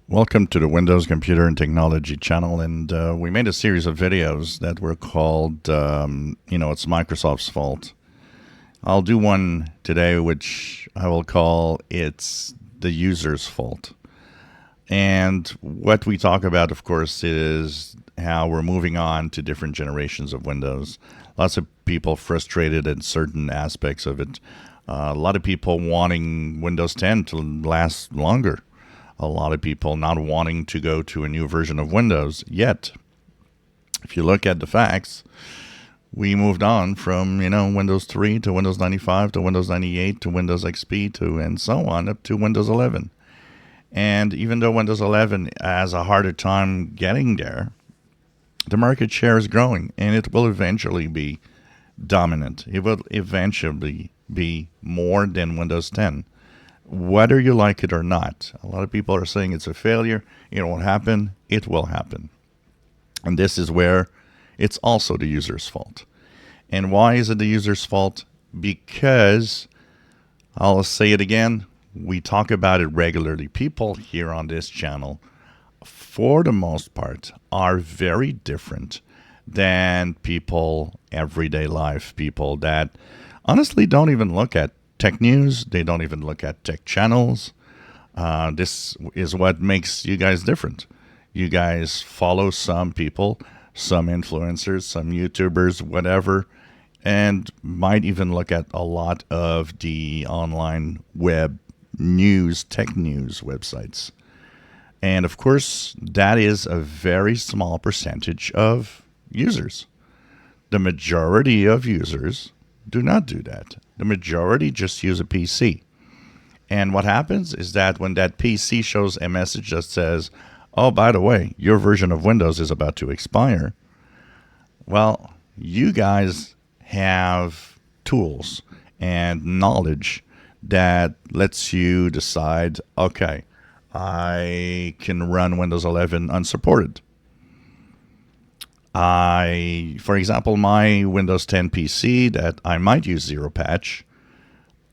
Welcome to the Windows Computer and Technology channel, and we made a series of videos that were called, it's Microsoft's fault. I'll do one today which I will call It's the User's Fault. And what we talk about, of course, is how we're moving on to different generations of Windows. Lots of people frustrated at certain aspects of it. A lot of people wanting Windows 10 to last longer. A lot of people not wanting to go to a new version of Windows. Yet, if you look at the facts, we moved on from, Windows 3 to Windows 95 to Windows 98 to Windows XP to and so on up to Windows 11. And even though Windows 11 has a harder time getting there, the market share is growing and it will eventually be dominant. It will eventually be more than Windows 10. Whether you like it or not. A lot of people are saying it's a failure. It won't happen. It will happen. And this is where it's also the user's fault. And why is it the user's fault? Because, I'll say it again, we talk about it regularly. People here on this channel, for the most part, are very different than people, everyday life people that honestly don't even look at tech news. They don't even look at tech channels. This is what makes you guys different. You guys follow some people, some influencers, some YouTubers, whatever, and might even look at a lot of the online web news, tech news websites. And of course, that is a very small percentage of users. The majority of users do not do that. The majority just use a PC. And what happens is that when that PC shows a message that says, oh, by the way, your version of Windows is about to expire, well, you guys have tools and knowledge that lets you decide, okay, I can run Windows 11 unsupported. For example, my Windows 10 PC that I might use zero patch,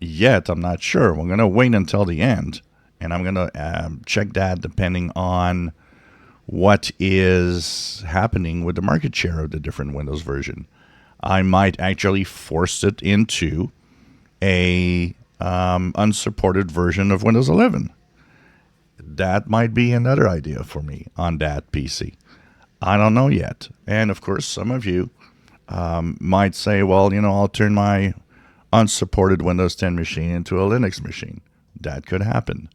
yet I'm not sure. We're going to wait until the end, and I'm going to check that depending on what is happening with the market share of the different Windows version. I might actually force it into a unsupported version of Windows 11. That might be another idea for me on that PC. I don't know yet. And of course, some of you might say, well, I'll turn my unsupported Windows 10 machine into a Linux machine. That could happen.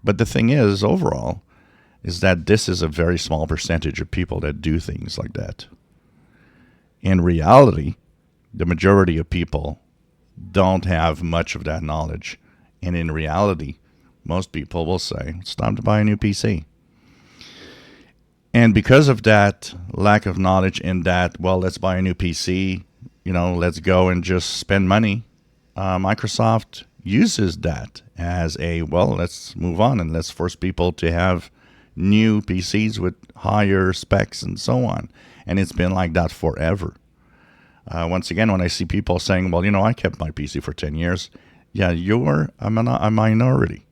But the thing is, overall, is that this is a very small percentage of people that do things like that. In reality, the majority of people don't have much of that knowledge. And in reality, most people will say, it's time to buy a new PC. And because of that lack of knowledge in that, well, let's buy a new PC, let's go and just spend money, Microsoft uses that as let's move on and let's force people to have new PCs with higher specs and so on. And it's been like that forever. Once again, when I see people saying, well, I kept my PC for 10 years. Yeah, you're a minority.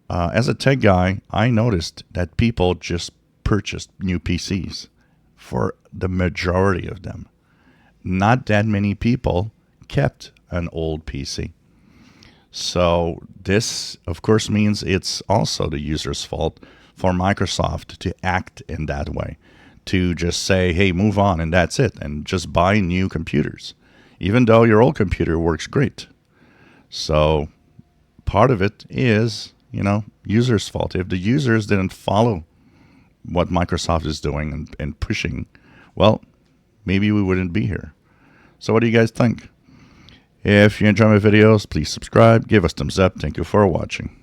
As a tech guy, I noticed that people just purchased new PCs for the majority of them. Not that many people kept an old PC. So this, of course, means it's also the user's fault for Microsoft to act in that way, to just say, hey, move on, and that's it, and just buy new computers, even though your old computer works great. So part of it is, users' fault. If the users didn't follow what Microsoft is doing and pushing, well, maybe we wouldn't be here. So what do you guys think? If you enjoy my videos, please subscribe, give us thumbs up. Thank you for watching.